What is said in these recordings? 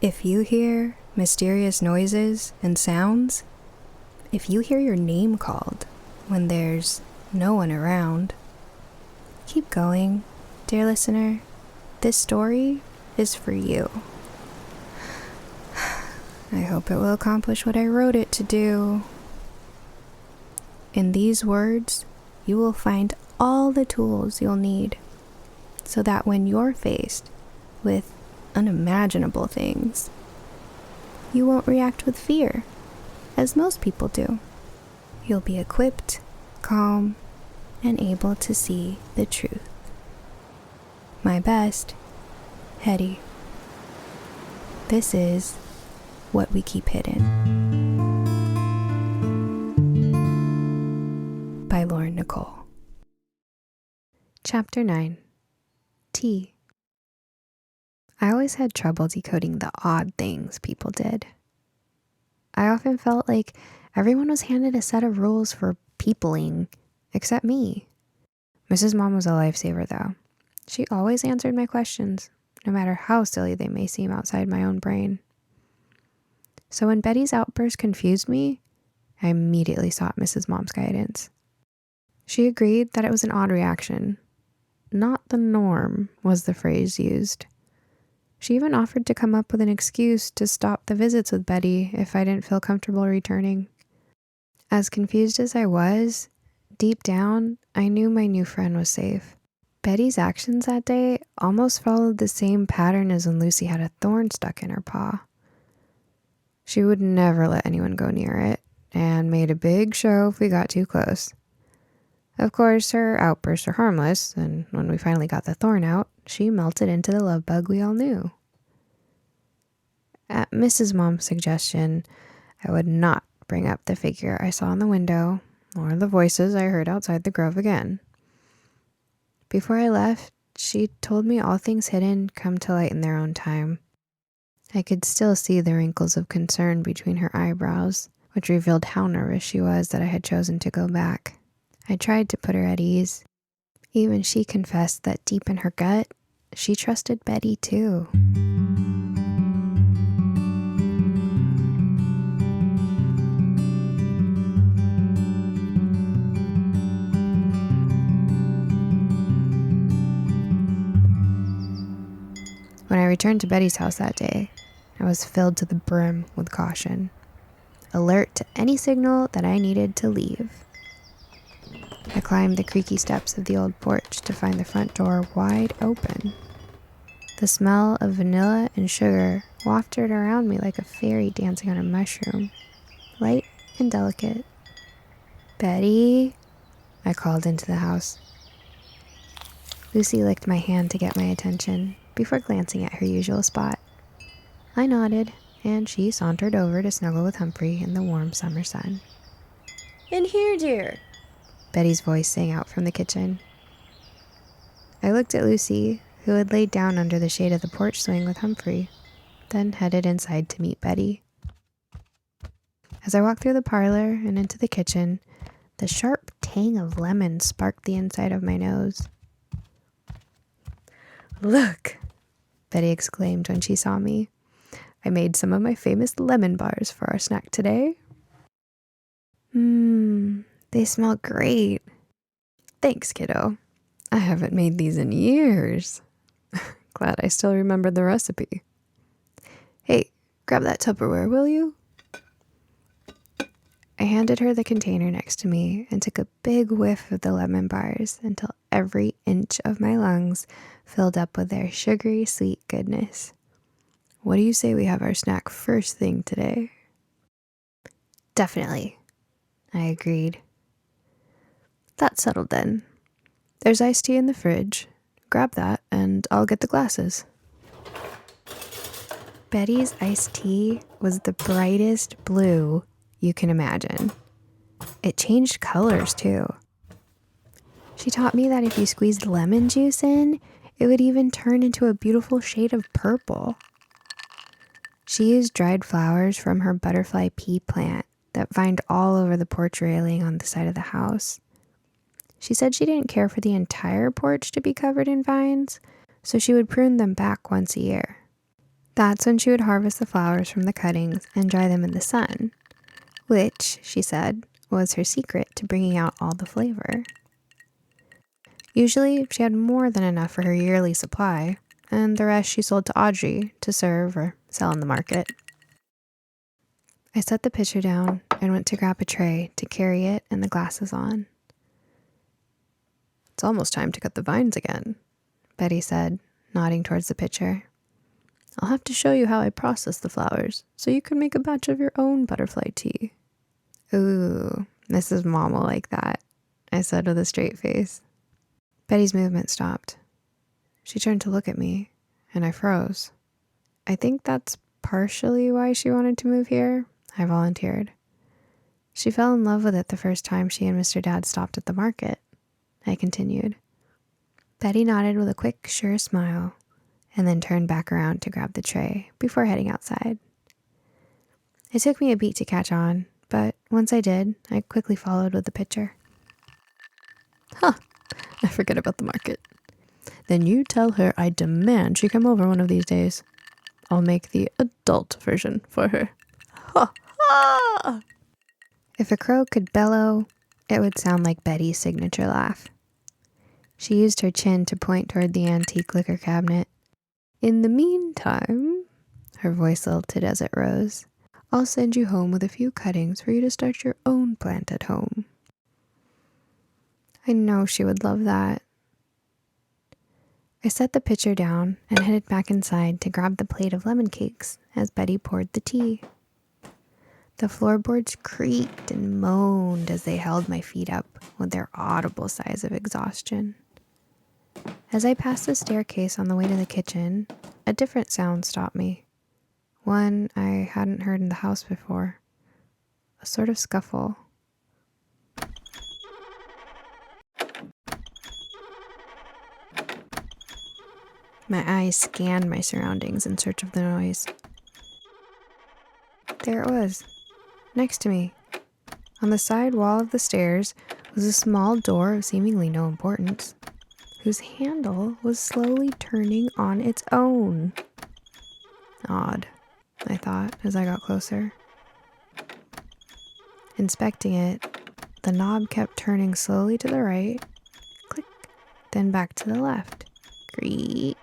If you hear mysterious noises and sounds, if you hear your name called when there's no one around, keep going, dear listener. This story is for you. I hope it will accomplish what I wrote it to do. In these words, you will find all the tools you'll need so that when you're faced with unimaginable things, you won't react with fear, as most people do. You'll be equipped, calm, and able to see the truth. My best, Hedy. This is What We Keep Hidden. By Lauren Nicole. Chapter 9. Tea. I always had trouble decoding the odd things people did. I often felt like everyone was handed a set of rules for peopling, except me. Mrs. Mom was a lifesaver, though. She always answered my questions, no matter how silly they may seem outside my own brain. So when Betty's outburst confused me, I immediately sought Mrs. Mom's guidance. She agreed that it was an odd reaction. Not the norm was the phrase used. She even offered to come up with an excuse to stop the visits with Betty if I didn't feel comfortable returning. As confused as I was, deep down, I knew my new friend was safe. Betty's actions that day almost followed the same pattern as when Lucy had a thorn stuck in her paw. She would never let anyone go near it, and made a big show if we got too close. Of course, her outbursts are harmless, and when we finally got the thorn out, she melted into the love bug we all knew. At Mrs. Mom's suggestion, I would not bring up the figure I saw in the window, or the voices I heard outside the grove again. Before I left, she told me all things hidden come to light in their own time. I could still see the wrinkles of concern between her eyebrows, which revealed how nervous she was that I had chosen to go back. I tried to put her at ease. Even she confessed that deep in her gut, she trusted Betty too. When I returned to Betty's house that day, I was filled to the brim with caution, alert to any signal that I needed to leave. I climbed the creaky steps of the old porch to find the front door wide open. The smell of vanilla and sugar wafted around me like a fairy dancing on a mushroom, light and delicate. "Betty," I called into the house. Lucy licked my hand to get my attention before glancing at her usual spot. I nodded, and she sauntered over to snuggle with Humphrey in the warm summer sun. "In here, dear," Betty's voice sang out from the kitchen. I looked at Lucy, who had laid down under the shade of the porch swing with Humphrey, then headed inside to meet Betty. As I walked through the parlor and into the kitchen, the sharp tang of lemon sparked the inside of my nose. "Look," Betty exclaimed when she saw me. "I made some of my famous lemon bars for our snack today." They smell great." "Thanks, kiddo. I haven't made these in years." Glad I still remember the recipe. "Hey, grab that Tupperware, will you?" I handed her the container next to me and took a big whiff of the lemon bars until every inch of my lungs filled up with their sugary sweet goodness. "What do you say we have our snack first thing today?" "Definitely," I agreed. "That's settled then. There's iced tea in the fridge. Grab that and I'll get the glasses." Betty's iced tea was the brightest blue you can imagine. It changed colors too. She taught me that if you squeezed lemon juice in, it would even turn into a beautiful shade of purple. She used dried flowers from her butterfly pea plant that vined all over the porch railing on the side of the house. She said she didn't care for the entire porch to be covered in vines, so she would prune them back once a year. That's when she would harvest the flowers from the cuttings and dry them in the sun, which, she said, was her secret to bringing out all the flavor. Usually, she had more than enough for her yearly supply, and the rest she sold to Audrey to serve or sell in the market. I set the pitcher down and went to grab a tray to carry it and the glasses on. "It's almost time to cut the vines again," Betty said, nodding towards the pitcher. "I'll have to show you how I process the flowers, so you can make a batch of your own butterfly tea." "Ooh, Mrs. Mom will like that," I said with a straight face. Betty's movement stopped. She turned to look at me, and I froze. "I think that's partially why she wanted to move here," I volunteered. "She fell in love with it the first time she and Mr. Dad stopped at the market," I continued. Betty nodded with a quick, sure smile, and then turned back around to grab the tray before heading outside. It took me a beat to catch on, but once I did, I quickly followed with the pitcher. "Huh, I forget about the market. Then you tell her I demand she come over one of these days. I'll make the adult version for her. Ha ha!" If a crow could bellow, it would sound like Betty's signature laugh. She used her chin to point toward the antique liquor cabinet. "In the meantime," her voice lilted as it rose, "I'll send you home with a few cuttings for you to start your own plant at home." I know she would love that. I set the pitcher down and headed back inside to grab the plate of lemon cakes as Betty poured the tea. The floorboards creaked and moaned as they held my feet up with their audible sighs of exhaustion. As I passed the staircase on the way to the kitchen, a different sound stopped me. One I hadn't heard in the house before. A sort of scuffle. My eyes scanned my surroundings in search of the noise. There it was, next to me. On the side wall of the stairs was a small door of seemingly no importance, whose handle was slowly turning on its own. Odd, I thought as I got closer. Inspecting it, the knob kept turning slowly to the right, click, then back to the left, creak.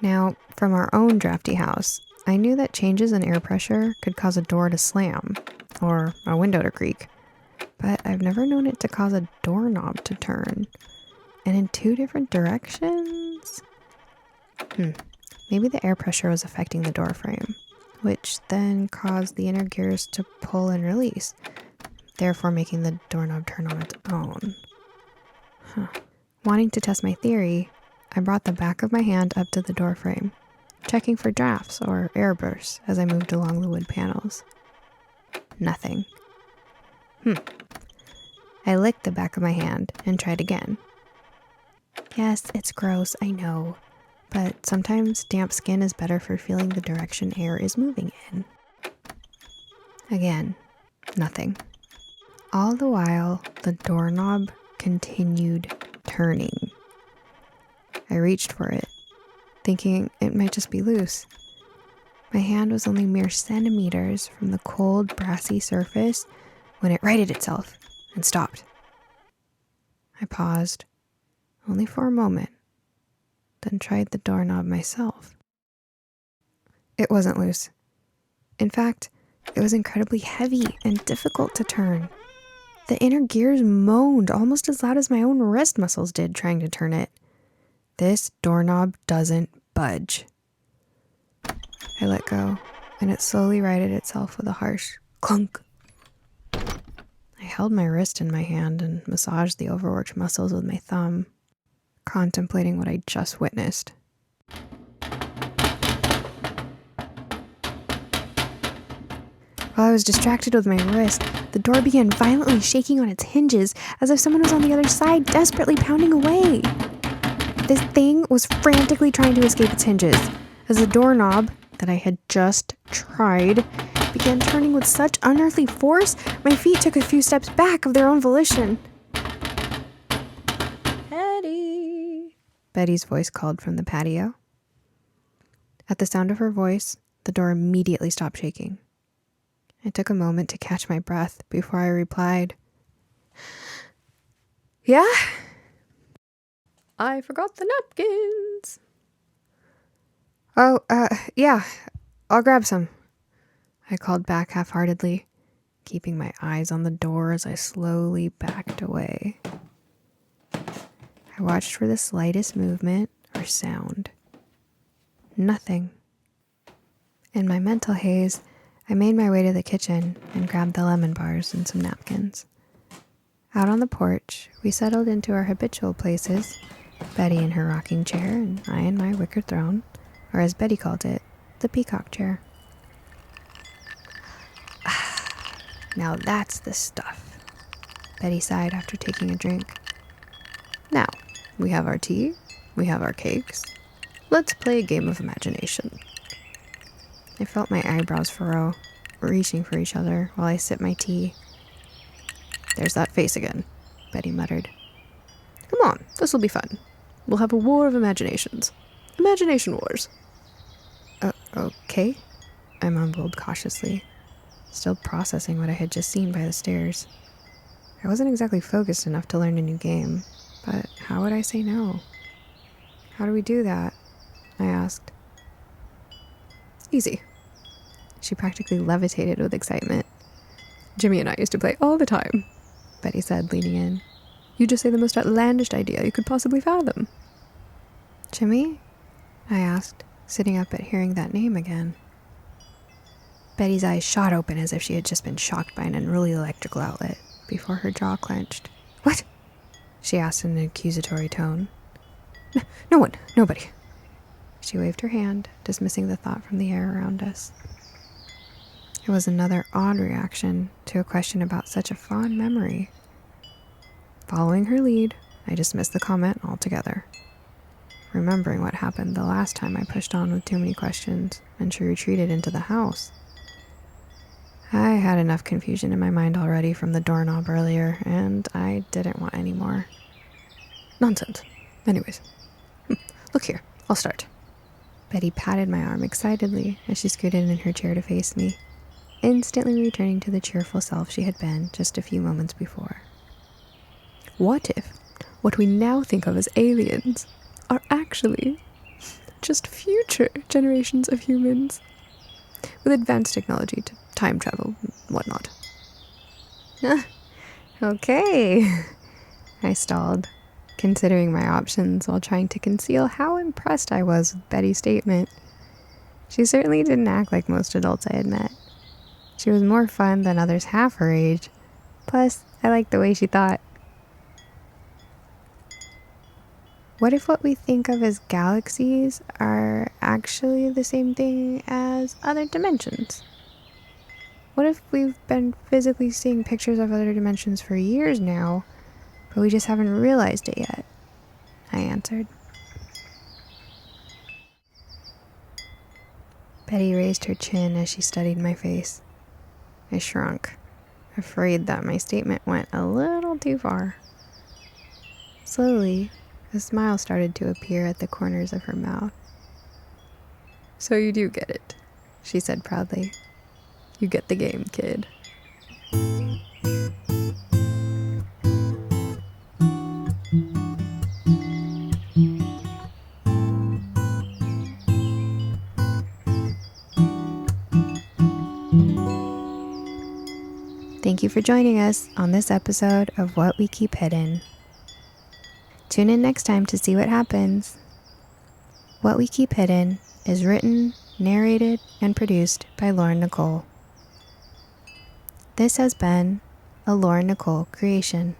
Now, from our own drafty house, I knew that changes in air pressure could cause a door to slam, or a window to creak, but I've never known it to cause a doorknob to turn, and in two different directions? Maybe the air pressure was affecting the door frame, which then caused the inner gears to pull and release, therefore making the doorknob turn on its own. Wanting to test my theory, I brought the back of my hand up to the door frame, checking for drafts or air bursts as I moved along the wood panels. Nothing. I licked the back of my hand and tried again. Yes, it's gross, I know, but sometimes damp skin is better for feeling the direction air is moving in. Again, nothing. All the while, the doorknob continued turning. I reached for it, thinking it might just be loose. My hand was only mere centimeters from the cold, brassy surface when it righted itself and stopped. I paused, only for a moment, then tried the doorknob myself. It wasn't loose. In fact, it was incredibly heavy and difficult to turn. The inner gears moaned almost as loud as my own wrist muscles did trying to turn it. This doorknob doesn't budge. I let go, and it slowly righted itself with a harsh clunk. I held my wrist in my hand and massaged the overworked muscles with my thumb, contemplating what I just witnessed. While I was distracted with my wrist, the door began violently shaking on its hinges as if someone was on the other side, desperately pounding away. This thing was frantically trying to escape its hinges as the doorknob that I had just tried began turning with such unearthly force, my feet took a few steps back of their own volition. "Hedy," Betty's voice called from the patio. At the sound of her voice, the door immediately stopped shaking. I took a moment to catch my breath before I replied, "Yeah? I forgot the napkins." "Oh, yeah, I'll grab some," I called back half-heartedly, keeping my eyes on the door as I slowly backed away. I watched for the slightest movement or sound. Nothing. In my mental haze, I made my way to the kitchen and grabbed the lemon bars and some napkins. Out on the porch, we settled into our habitual places, Betty in her rocking chair and I in my wicker throne, or as Betty called it, the peacock chair. Now that's the stuff, Betty sighed after taking a drink. Now, we have our tea, we have our cakes. Let's play a game of imagination. I felt my eyebrows furrow, reaching for each other while I sipped my tea. "There's that face again," Betty muttered. "Come on, this'll be fun. We'll have a war of imaginations. Imagination wars." Okay, I mumbled cautiously, still processing what I had just seen by the stairs. I wasn't exactly focused enough to learn a new game, but how would I say no? "How do we do that?" I asked. "Easy." She practically levitated with excitement. "Jimmy and I used to play all the time," Betty said, leaning in. "You just say the most outlandish idea you could possibly fathom." "Jimmy?" I asked, sitting up at hearing that name again. Betty's eyes shot open as if she had just been shocked by an unruly electrical outlet, before her jaw clenched. "What?" she asked in an accusatory tone. No one, nobody." She waved her hand, dismissing the thought from the air around us. It was another odd reaction to a question about such a fond memory. Following her lead, I dismissed the comment altogether, remembering what happened the last time I pushed on with too many questions and she retreated into the house. I had enough confusion in my mind already from the doorknob earlier, and I didn't want any more. "Nonsense. Anyways, look here, I'll start." Betty patted my arm excitedly as she scooted in her chair to face me, instantly returning to the cheerful self she had been just a few moments before. "What if what we now think of as aliens are actually just future generations of humans with advanced technology to time travel and whatnot?" "Okay," I stalled, considering my options while trying to conceal how impressed I was with Betty's statement. She certainly didn't act like most adults I had met. She was more fun than others half her age. Plus, I liked the way she thought. What if what we think of as galaxies are actually the same thing as other dimensions? What if we've been physically seeing pictures of other dimensions for years now, but we just haven't realized it yet? I answered. Betty raised her chin as she studied my face. I shrunk, afraid that my statement went a little too far. Slowly, a smile started to appear at the corners of her mouth. "So you do get it," she said proudly. "You get the game, kid." Thank you for joining us on this episode of What We Keep Hidden. Tune in next time to see what happens. What We Keep Hidden is written, narrated, and produced by Lauren Nicole. This has been a Lauren Nicole creation.